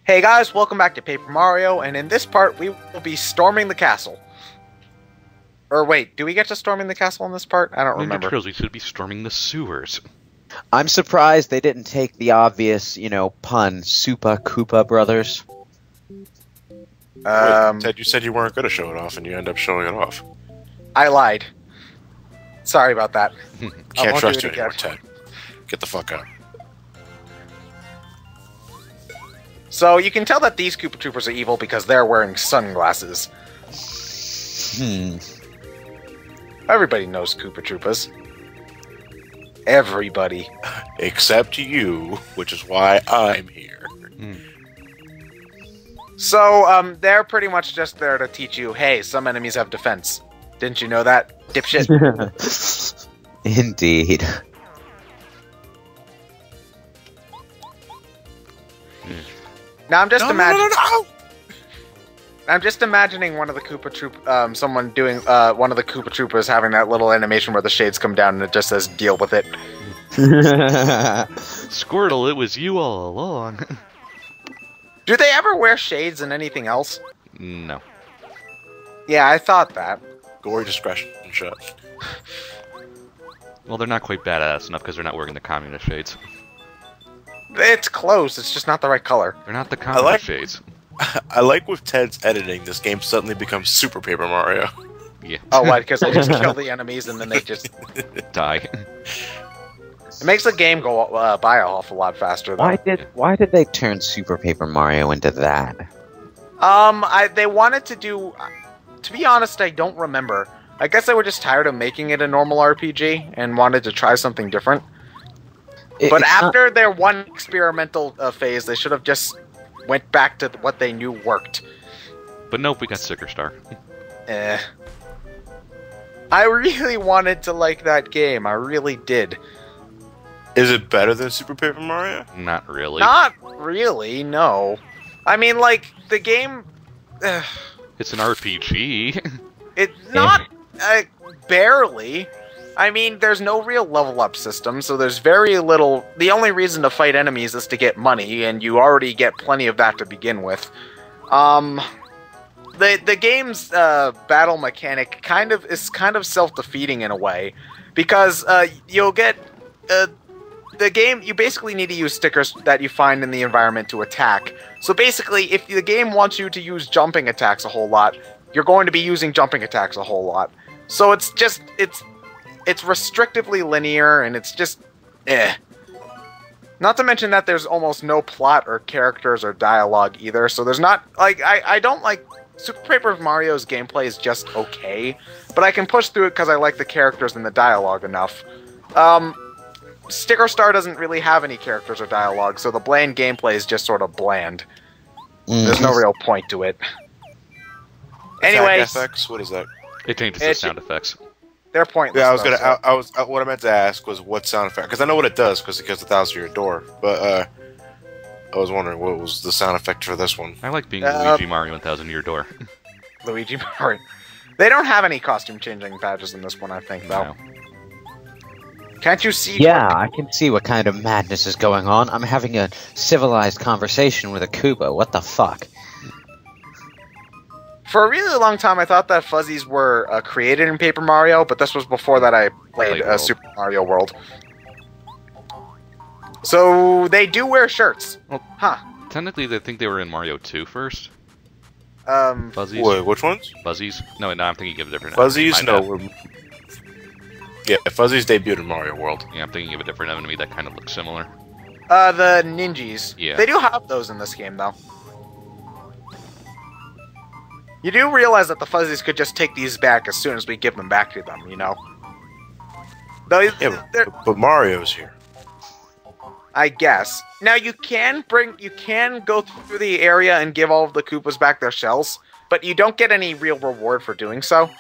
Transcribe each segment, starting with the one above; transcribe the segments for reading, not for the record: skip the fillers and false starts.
Hey guys, welcome back to Paper Mario, and in this part we will be storming the castle. Or wait, do we get to storming the castle in this part? I don't remember. Turtles, we should be storming the sewers. I'm surprised they didn't take the obvious, pun, Supa Koopa Brothers. Wait, Ted, you said you weren't going to show it off, and you end up showing it off. I lied. Sorry about that. Can't trust you anymore, Ted. Get the fuck out. So you can tell that these Koopa Troopers are evil because they're wearing sunglasses. Everybody knows Koopa Troopas. Everybody. Except you, which is why I'm here. So, they're pretty much just there to teach you, hey, some enemies have defense. Didn't you know that, dipshit? Indeed. Now I'm just imagining. No! I'm just imagining one of the Koopa someone doing one of the Koopa Troopers having that little animation where the shades come down and it just says "deal with it." Squirtle, it was you all along. Do they ever wear shades in anything else? No. Yeah, I thought that. Gory discretion shut. Well, they're not quite badass enough because they're not wearing the communist shades. It's close. It's just not the right color. They're not the communist shades. I like with Ted's editing, this game suddenly becomes Super Paper Mario. Yeah. Oh, why? Because they just kill the enemies and then they just die. It makes the game go by an awful lot faster. Though. Why did they turn Super Paper Mario into that? They wanted to do. To be honest, I don't remember. I guess they were just tired of making it a normal RPG and wanted to try something different. But after their one experimental phase, they should have just went back to what they knew worked. But nope, we got Sticker Star. I really wanted to like that game. I really did. Is it better than Super Paper Mario? Not really. Not really, no. I mean, like, the game... It's an RPG. It's not... barely. I mean, there's no real level-up system, so there's very little... The only reason to fight enemies is to get money, and you already get plenty of that to begin with. The game's battle mechanic is kind of self-defeating in a way, because you'll get... the game, you basically need to use stickers that you find in the environment to attack. So basically, if the game wants you to use jumping attacks a whole lot, you're going to be using jumping attacks a whole lot. So it's just... It's restrictively linear, and it's just... Not to mention that there's almost no plot or characters or dialogue either, so there's not... Like, I don't like... Super Paper Mario's gameplay is just okay, but I can push through it because I like the characters and the dialogue enough. Sticker Star doesn't really have any characters or dialogue, so the bland gameplay is just sort of bland. There's no real point to it. Anyways... FX? What is that? It changes the sound effects. They're pointless. Yeah, I was gonna. What I meant to ask was what sound effect, because I know what it does, because it goes 1,000 to your door. But I was wondering what was the sound effect for this one. I like being Luigi Mario 1,000 to your door. Luigi Mario. They don't have any costume changing badges in this one, I think, though. No. Can't you see? Yeah, I can see what kind of madness is going on. I'm having a civilized conversation with a Koopa. What the fuck? For a really long time, I thought that fuzzies were created in Paper Mario, but this was before that I played Super Mario World. So, they do wear shirts. Well, huh. Technically, they think they were in Mario 2 first. Fuzzies? Wait, which ones? Fuzzies? No, I'm thinking of a different... Fuzzies? No. Yeah, Fuzzies debuted in Mario World. Yeah, I'm thinking of a different enemy that kind of looks similar. The Ninjas. Yeah. They do have those in this game, though. You do realize that the Fuzzies could just take these back as soon as we give them back to them, you know? Though, Yeah, but Mario's here. I guess. Now, you can go through the area and give all of the Koopas back their shells, but you don't get any real reward for doing so.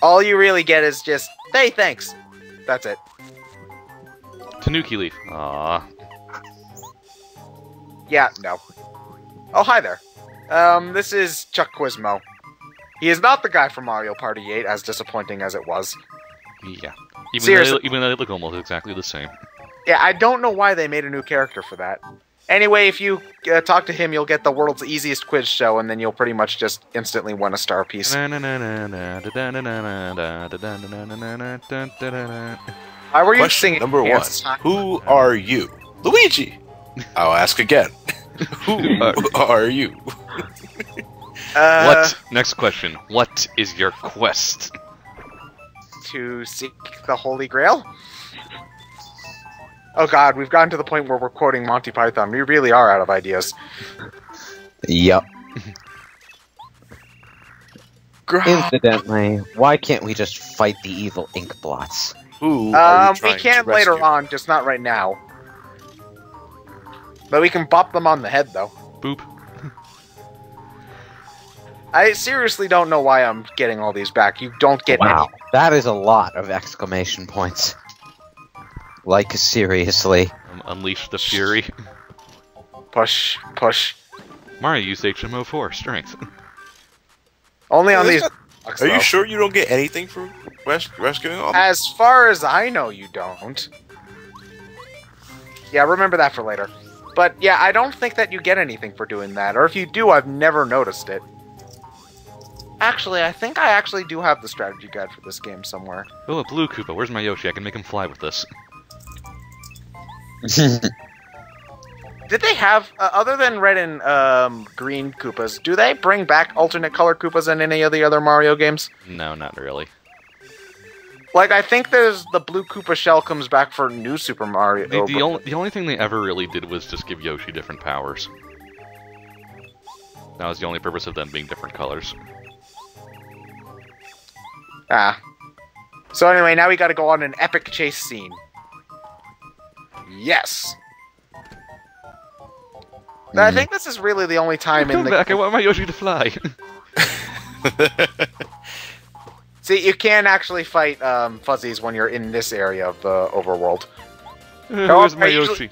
All you really get is just, hey, thanks. That's it. Tanuki Leaf. Aww. Yeah, no. Oh, hi there. This is Chuck Quizmo. He is not the guy from Mario Party 8, as disappointing as it was. Yeah. Seriously. Even though they look almost exactly the same. Yeah, I don't know why they made a new character for that. Anyway, if you talk to him, you'll get the world's easiest quiz show, and then you'll pretty much just instantly win a star piece. Why were you singing? Number 1. Who are you? Luigi! I'll ask again. Who are you? What? Next question. What is your quest? To seek the Holy Grail? Oh god, we've gotten to the point where we're quoting Monty Python. We really are out of ideas. Yup. Incidentally, why can't we just fight the evil ink blots? Who are you trying we can to rescue? later on, just not right now. But we can bop them on the head, though. Boop. I seriously don't know why I'm getting all these back. You don't get Wow, any. that is a lot of exclamation points. Like, seriously. Unleash the fury. Push, push. Mario used HMO4 strength. Only on these. Are you sure you don't get anything from rescuing all? As far as I know, you don't. Yeah, remember that for later. But yeah, I don't think that you get anything for doing that. Or if you do, I've never noticed it. Actually, I think I actually do have the strategy guide for this game somewhere. Oh, a blue Koopa. Where's my Yoshi? I can make him fly with this. Did they have, other than red and green Koopas, do they bring back alternate color Koopas in any of the other Mario games? No, not really. Like, I think there's the blue Koopa shell comes back for New Super Mario. The only thing they ever really did was just give Yoshi different powers. That was the only purpose of them being different colors. Ah. So anyway, now we gotta go on an epic chase scene. Yes! I think this is really the only time in the... Come back, I want my Yoshi to fly! See, you can actually fight fuzzies when you're in this area of the overworld. Where's my Yoshi?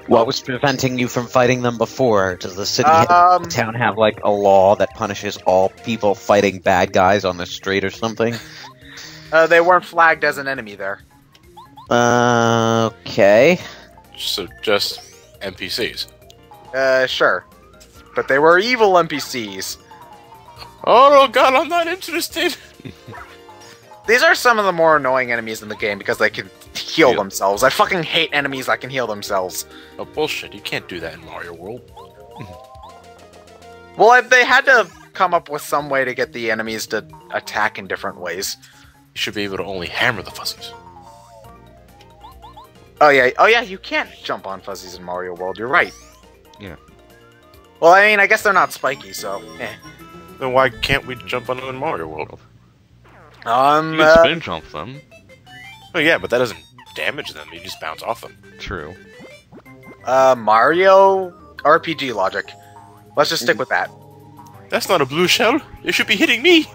What was preventing you from fighting them before? Does the city, the town have, like, a law that punishes all people fighting bad guys on the street or something? They weren't flagged as an enemy there. Okay. So, just NPCs? Sure. But they were evil NPCs. Oh no, god, I'm not interested! These are some of the more annoying enemies in the game because they can heal themselves. I fucking hate enemies that can heal themselves. Oh, bullshit. You can't do that in Mario World. Well, they had to come up with some way to get the enemies to attack in different ways. You should be able to only hammer the fuzzies. Oh yeah, you can't jump on fuzzies in Mario World, you're right. Yeah. Well, I mean, I guess they're not spiky, so, eh. Then why can't we jump on them in Mario World? You can spin jump them. Oh yeah, but that doesn't damage them, you just bounce off them. True. Mario RPG logic. Let's just stick with that. That's not a blue shell. It should be hitting me.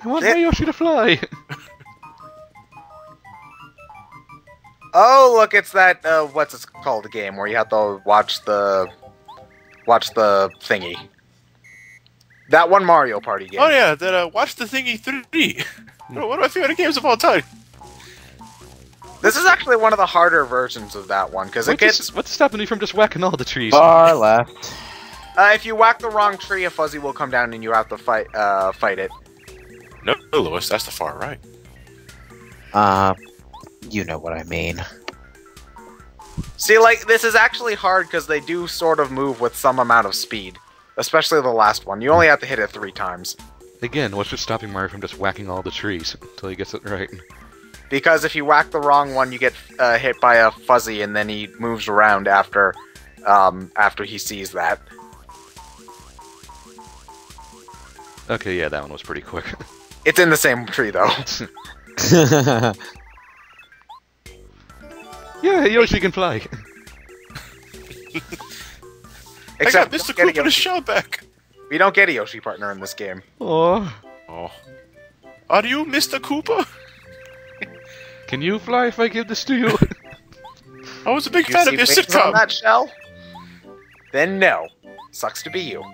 I want my Yoshi to fly. Oh, look, it's that, what's it called, the game where you have to watch the thingy. That one Mario Party game. Oh yeah, that, watch the thingy 3D. One of my favorite games of all time. This is actually one of the harder versions of that one, because it gets... What's stopping me from just whacking all the trees? Far left. If you whack the wrong tree, a fuzzy will come down and you have to fight it. No, Lewis, that's the far right. You know what I mean. See, like, this is actually hard because they do sort of move with some amount of speed. Especially the last one. You only have to hit it 3 times. Again, what's just stopping Mario from just whacking all the trees until he gets it right? Because if you whack the wrong one, you get hit by a fuzzy, and then he moves around after he sees that. Okay, yeah, that one was pretty quick. It's in the same tree, though. Yeah, Yoshi can fly. Except I got Mr. Koopa's shell back. We don't get a Yoshi partner in this game. Oh. Are you Mr. Koopa? Can you fly if I give this to you? I was a big fan of your sitcom. On that shell? Then no. Sucks to be you.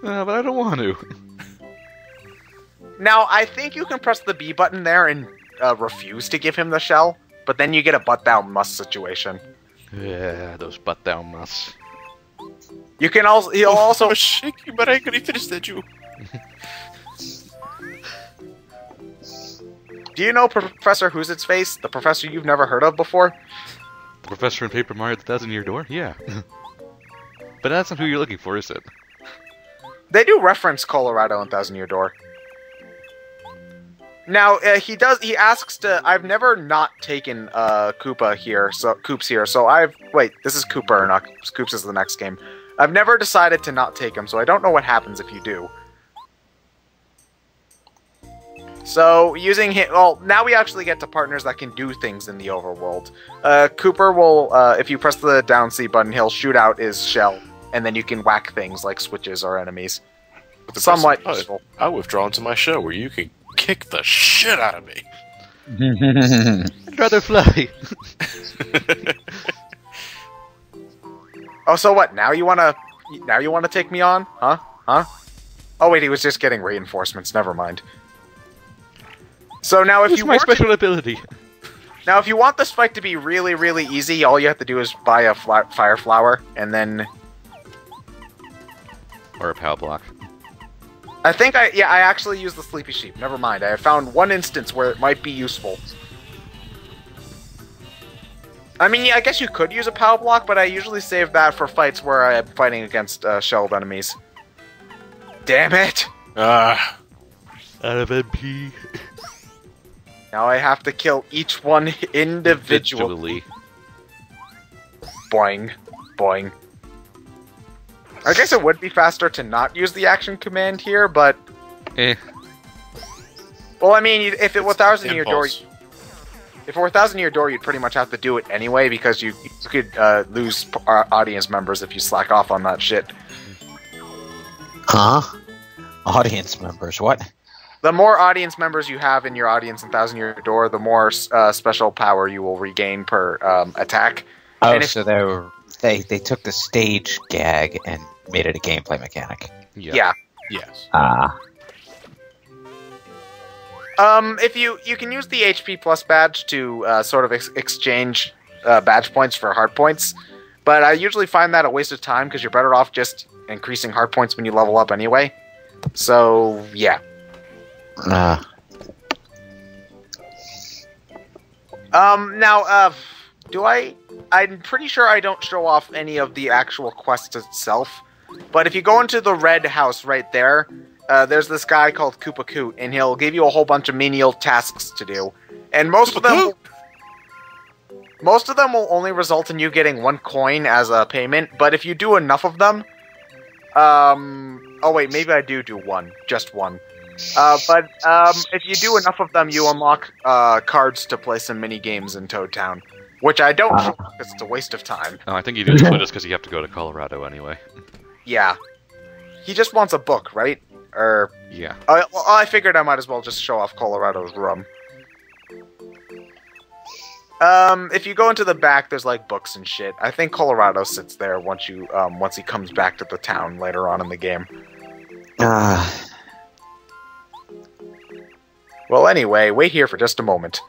But I don't want to. Now, I think you can press the B button there and refuse to give him the shell, but then you get a butt-down must situation. Yeah, those butt down nuts. You can also. He'll also. I'm shaking, but I ain't gonna finish that, you. Do you know Professor Who's Its Face? The professor you've never heard of before? The professor in Paper Mario: The Thousand-Year Door? Yeah. But that's not who you're looking for, is it? They do reference Colorado and Thousand Year Door. Now he asks to. I've never not taken Koopa here, so Koops here. So wait. This is Koopa, not Koops is the next game. I've never decided to not take him, so I don't know what happens if you do. So, using him... Well, now we actually get to partners that can do things in the overworld. Cooper will, if you press the down C button, he'll shoot out his shell, and then you can whack things like switches or enemies. Somewhat useful. I withdraw into my show where you can kick the shit out of me. I'd rather fly. Oh, so what? Now you wanna take me on? Huh? Oh wait, he was just getting reinforcements. Never mind. So now, if you my special ability. Now, if you want this fight to be really, really easy, all you have to do is buy a fire flower, and then... Or a power block. I think I actually used the Sleepy Sheep. Never mind. I found one instance where it might be useful. I mean, yeah, I guess you could use a power block, but I usually save that for fights where I'm fighting against shelled enemies. Damn it! Out of MP. Now I have to kill each one individually. Boing. Boing. I guess it would be faster to not use the action command here, but... Well, I mean, if it were 1,000 Year Door... If it were 1,000 Year Door, you'd pretty much have to do it anyway, because you could lose audience members if you slack off on that shit. Huh? Audience members, what? The more audience members you have in your audience in 1,000 Year Door, the more special power you will regain per attack. Oh, so they took the stage gag and made it a gameplay mechanic. Yeah. Yes. If you can use the HP plus badge to sort of exchange badge points for heart points, but I usually find that a waste of time because you're better off just increasing heart points when you level up anyway. So yeah. Now, I'm pretty sure I don't show off any of the actual quest itself, but if you go into the red house right there, there's this guy called Koopa Koot, and he'll give you a whole bunch of menial tasks to do, and most of them will only result in you getting 1 coin as a payment, but if you do enough of them, oh wait, maybe I do one, just one. But if you do enough of them, you unlock cards to play some mini games in Toad Town, which I don't do because it's a waste of time. No, I think you do just because you have to go to Colorado anyway. Yeah, he just wants a book, right? Or yeah. I figured I might as well just show off Colorado's room. If you go into the back, there's like books and shit. I think Colorado sits there once he comes back to the town later on in the game. Well, anyway, wait here for just a moment.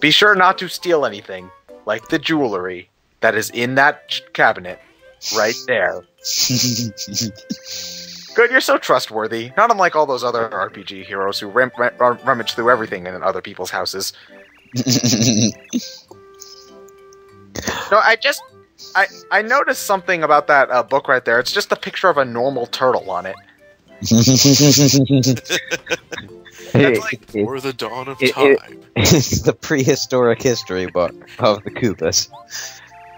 Be sure not to steal anything, like the jewelry that is in that cabinet right there. Good, you're so trustworthy. Not unlike all those other RPG heroes who rummage through everything in other people's houses. No, I noticed something about that book right there. It's just a picture of a normal turtle on it. Or the dawn of time. It's the prehistoric history book of the Koopas.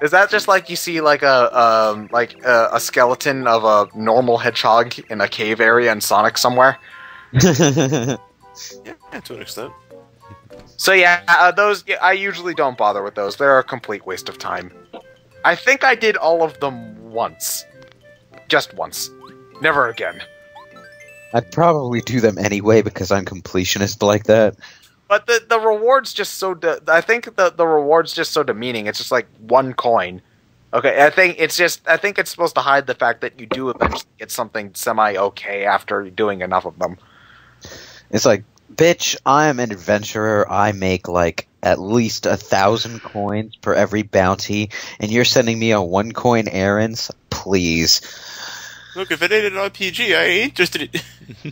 Is that just like you see like a skeleton of a normal hedgehog in a cave area in Sonic somewhere? Yeah, to an extent. So yeah, those I usually don't bother with those. They're a complete waste of time. I think I did all of them once. Just once. Never again. I'd probably do them anyway because I'm completionist like that. But the reward's just so... I think the reward's just so demeaning. It's just like 1 coin. Okay, I think it's supposed to hide the fact that you do eventually get something semi-okay after doing enough of them. It's like, bitch, I am an adventurer. I make like at least 1,000 coins per every bounty, and you're sending me a 1-coin errands? Please. Look, if it ain't an RPG, I ain't interested in